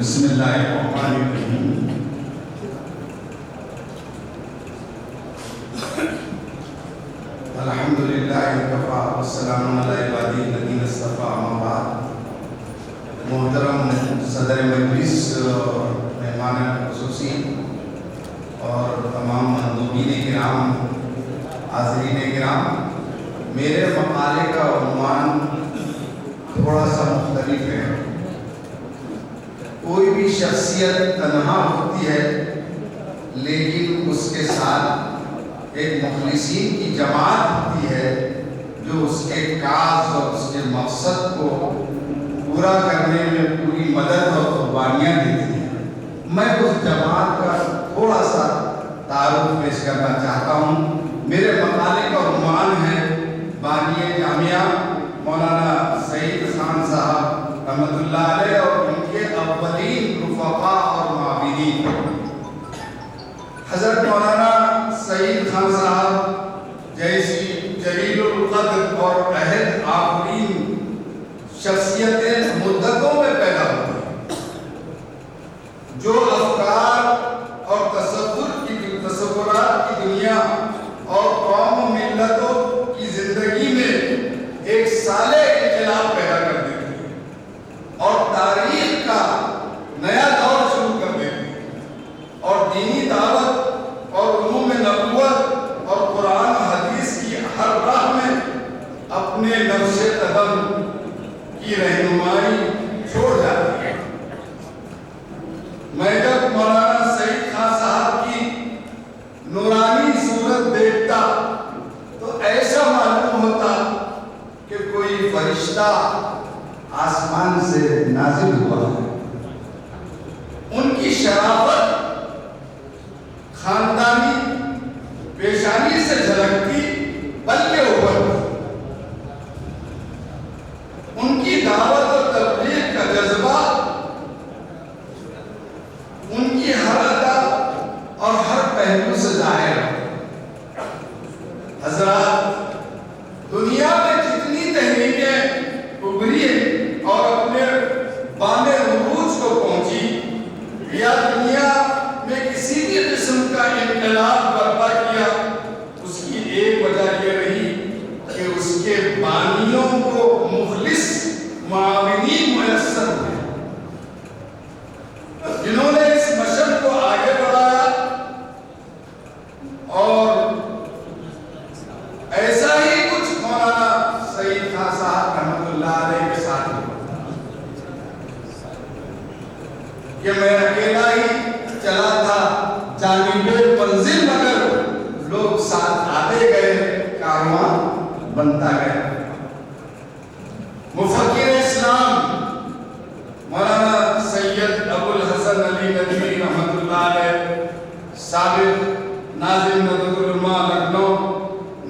بسم اللہ الرحمن الرحیم۔ الحمدللہ وکفیٰ والسلام علی عبادہ الذین اصطفیٰ، اما بعد۔ محترم صدر مجلس اور مہمان خصوصی اور تمام مندوبین کرام، حاضرین کرام، میرے مقالے کا عنوان تھوڑا سا مختلف ہے۔ کوئی بھی شخصیت تنہا ہوتی ہے لیکن اس کے ساتھ ایک مخلصین کی جماعت ہوتی ہے جو اس کے کاز اور اس کے مقصد کو پورا کرنے میں پوری مدد اور قربانیاں دیتی ہے۔ میں اس جماعت کا تھوڑا سا تعارف پیش کرنا چاہتا ہوں۔ میرے مقالے کا عنوان ہے بانی جامعہ مولانا سعید خان صاحب رحمۃ اللہ علیہ اور ان کے اولین رفقاء اور معاونین۔ حضرت مولانا سعید خان صاحب جیسی جلیل القدر اور عہد آفرین شخصیتیں مدتوں میں پیدا ہوئی ہیں، جو افکار اور تصورات کی دنیا اور قوم و ملتوں کی زندگی میں ایک صالح انقلاب پیدا کر دیتی ہے اور تاریخ کا نیا دور شروع کر دیتی ہے، اور دینی دعوت اور علوم نبوت اور قرآن و حدیث کی ہر راہ میں اپنے نقش قدم کی رہنمائی چھوڑ جاتی ہے۔ میں جب مولانا سعید خان صاحب کی نورانی صورت دیکھتا تو ایسا معلوم ہوتا کہ کوئی فرشتہ آسمان سے نازل ہوا ہے۔ ان کی شرافت خاندانی پیشانی سے جھلکتی بلکہ ابھرتی۔ ان کی دعوت اور تبلیغ کا جذبہ ان کی ہر ادا اور ہر پہلو سے ظاہر ہے۔ حضرات، دنیا میں جتنی تحریکیں ابھری اور اپنے بام عروج کو پہنچی یا دنیا میں کسی بھی قسم کا انقلاب برپا کیا، اس کی ایک وجہ یہ رہی کہ اس کے بانیوں کو مخلص معاونین میسر ہوئے، جنہوں نے اس مشن کو آگے بڑھایا۔ اور ایسا ہی کچھ مولانا سعید خان صاحب رحمۃ اللہ علیہ کے ساتھ ہوا کہ میں اکیلا ہی چلا تھا جانب منزل، مگر لوگ ساتھ آتے گئے، کارواں بنتا گیا۔ مفکر اسلام مولانا سید ابو الحسن علی ندوی رحمۃ اللہ علیہ، سابق ناظم ندوۃ العلماء لکھنؤ،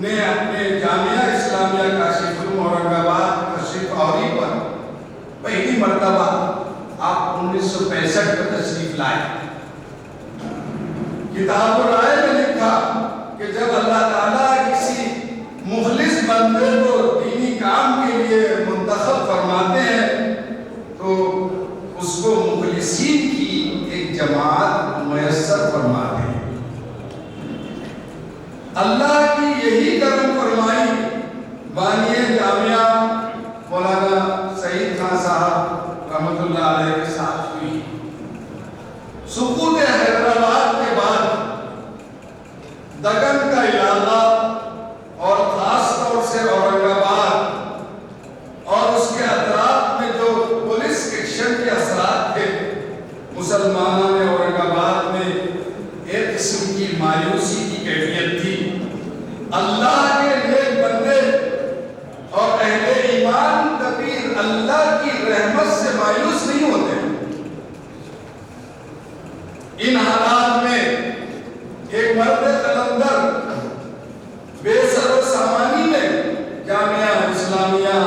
نے اپنے جامعہ اسلامیہ کاشف علوم اورنگ آباد تشریف آوری پر پہلی مرتبہ آپ 1965 میں تشریف لائے۔ کتاب الرائے میں لکھا کہ جب اللہ تعالیٰ کسی مخلص بندے کو دینی کام کے لیے منتخب فرماتے ہیں تو اس کو مخلصین کی ایک جماعت میسر فرماتے ہیں۔ اللہ کی یہی کرم فرمائی بانی جامعہ مولانا سعید خان صاحب رحمۃ اللہ علیہ کے ساتھ ہوئی۔ سقوط حیدرآباد کے بعد دکن کا علاقہ اور خاص طور سے اورنگ آباد اور اس کے اطراف میں جو پولیس ایکشن کے اثرات تھے، مسلمانوں نے اورنگ آباد میں ایک قسم کی مایوسی کی کیفیت تھی۔ اللہ کے نیک بندے اور اہل ایمان کبھی اللہ کی رحمت سے مایوس نہیں ہوتے۔ ان حالات میں ایک مرد قلندر بے سر و سامانی میں جامعہ اسلامیہ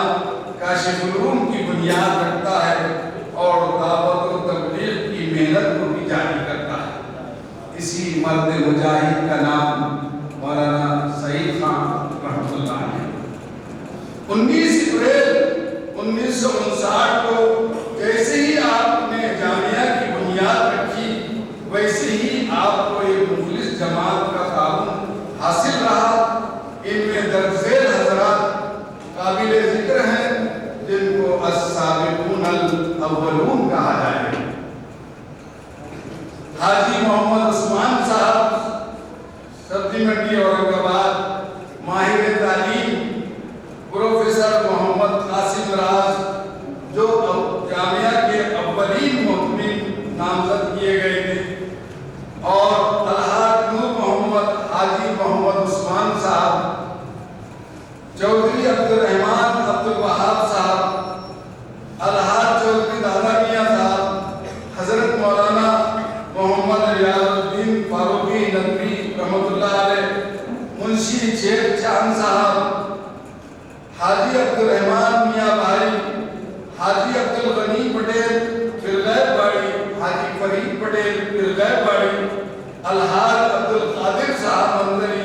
کاشف علوم کی بنیاد رکھتا ہے اور دعوت و تبلیغ کی محنت کو بھی جاری کرتا ہے۔ اسی مرد مجاہد کا نام مولانا سعید خان رحمۃ اللہ علیہ۔ 19 اپریل 1959 کو جیسے ہی آپ نے جامعہ الاولون کہا جائے۔ حاجی محمد عثمان صاحب سبزی منڈی اورنگ آباد، ماہر تعلیم پروفیسر محمد قاسم راز جو جامعہ کے اولین محتمین نامزد کیے گئے تھے، اور الحاج نور محمد حاجی محمد عثمان صاحب، چودھری عبد الرحمان عبد الوہاب صاحب، الحاج چودھری دادا میاں صاحب، حضرت مولانا محمد ریاض الدین فاروقی ندوی رحمۃ اللہ علیہ، منشی شیر چاند صاحب، حاجی عبد الرحمان میاں بھائی، حاجی عبد الغنی پٹیل پھرغیب باڑی، حاجی فرید پٹیل پھرغیب باڑی، الحاج عبد القادر صاحب منظری،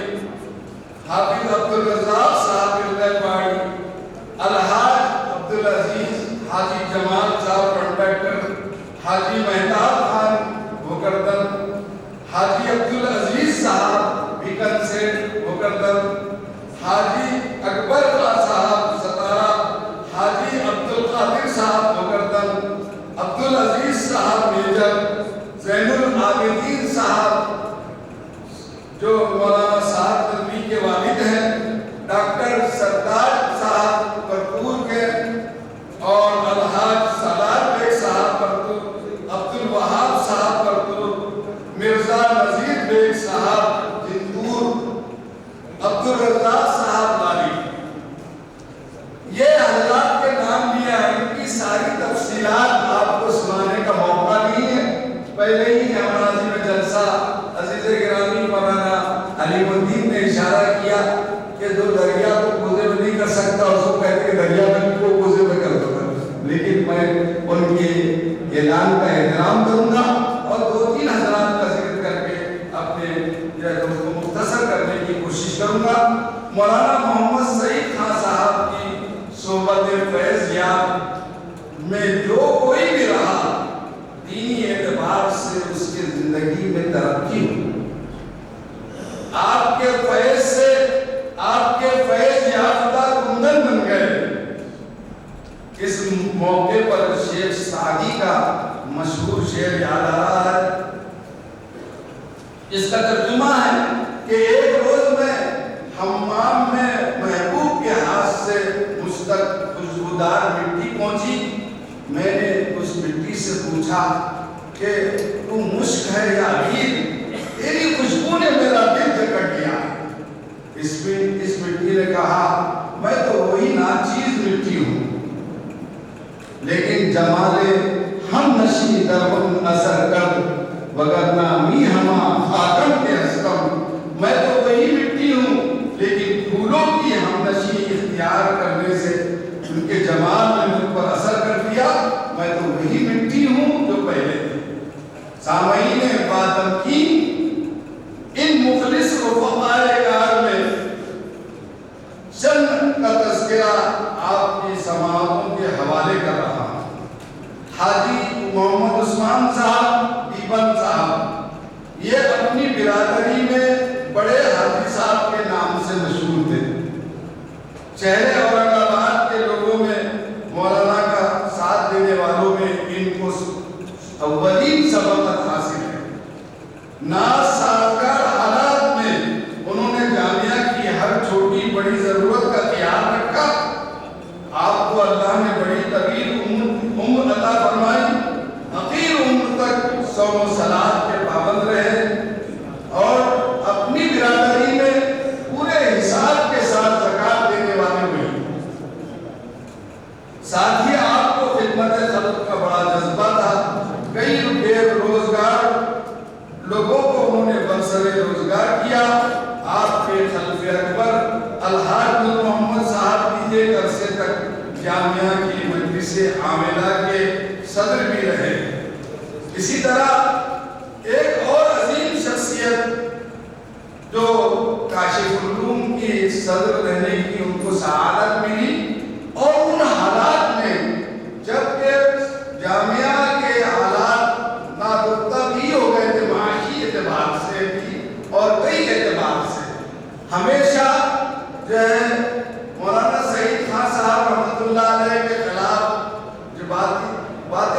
حافظ عبد الرزاق صاحب پھرغیب باڑی، الحاج عبد العزیز حاجی جمال صاحب کنڈکٹر، حاجی مہتاب خان بھوکردن، حاجی عبد العزیز صاحب بیکن سے بھوکردن، حاجی اکبر خان صاحب ستارہ، حاجی عبد القادر صاحب بھوکردن، عبد العزیز صاحب میجر، زین العابدین صاحب جو مولانا صاحب ندوی کے والد ہیں، ڈاکٹر سردار صاحب پرتور کے، اور الحاج سالار بیگ صاحب پرتور، عبد الوہاب صاحب پرتور، مرزا نذیر بیگ صاحب جندور، عبد الرزاق صاحب لالی۔ یہ حضرات کے نام لیا ہے، ان کی ساری تفصیلات آپ کو سنانے کا موقع نہیں ہے، پہلے ہی ہمارا جلسہ عزیز گرامی مولانا علیم الدین نے اشارہ کیا کہ جو دریا کو کوزے میں نہیں کر سکتا اس کو کہتے کہ دریا میں کو کوزے میں کر دو، لیکن میں ان کے اعلان کا احترام کروں گا اور دو تین حضرات کا ذکر کر کے اپنے اس کو مختصر کرنے کی کوشش کروں گا۔ مولانا محمد سعید خان صاحب کی صحبت فیض یاب میں جو کوئی بھی رہا، دینی اعتبار سے اس کی زندگی میں ترقی ہوئی، آپ کے فیض سے آپ کے فیض یافتہ کندن بن گئے۔ اس موقع پر شیخ سعدی کا مشہور شعر یاد آ رہا ہے، اس کا ترجمہ ہے کہ ایک روز میں حمام میں محبوب کے ہاتھ سے مجھ تک خوشبودار مٹی پہنچی، میں نے اس مٹی سے پوچھا کہ تو مشک ہے یا عبیر، تیری خوشبو نے میرا دل جکڑ دیا۔ اس مٹی نے کہا میں تو وہی ناچیز مٹی ہوں، لیکن جمال ہم نشی درون اثر کر وگرنہ می ہما خاکم کے ہستم، میں تو وہی مٹی ہوں لیکن پھولوں کی ہم نشی اختیار کرنے سے ان کے جمال نے مجھ پر اثر کر دیا، میں تو وہی مٹی ہوں جو پہلے تھی۔ سامعین باتم کی ان مخلص رفقائے کار میں چند کا تذکرہ آپ کی سماعتوں کے حوالے کر رہا ہوں۔ حاجی محمد عثمان صاحب دیبن صاحب یہ اپنی برادری میں بڑے حاجی صاحب کے نام سے مشہور تھے۔ چہرے اورنگ آباد کے لوگوں میں مولانا کا ساتھ دینے والوں میں ان کو اولین سبقت حاصل ہے۔ ناسازگار حالات میں انہوں نے جامعہ کی ہر چھوٹی بڑی ضرورت کا خیال رکھا۔ آپ کو اللہ نے بڑی طویل عمر عطا فرمائی، اخیر عمر تک صوم و صلاۃ کے پابند رہے اور اپنی برادری میں پورے حساب کے ساتھ زکوٰۃ دینے والے ہوئے۔ ساتھ ہی آپ کو خدمت خلق کا بڑا جذبہ تھا، کئی بے روزگار لوگوں کو انہوں نے برسر روزگار کیا۔ آپ کے خلف اکبر الحاج نور محمد صاحب بھی ایک عرصے تک جامعہ کی مجلس عاملہ کے صدر بھی رہے۔ اسی طرح ایک اور عظیم شخصیت جو کاشف العلوم کی صدر رہنے کی ان کو سعادت ملی، اور ان حالات میں جبکہ جامعہ کے حالات نادرتر ہی ہو گئے تھے، معاشی اعتبار سے بھی اور کئی اعتبار سے، ہمیشہ جو ہے مولانا سعید خان صاحب رحمۃ اللہ علیہ کے خلاف جو باتیں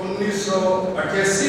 1988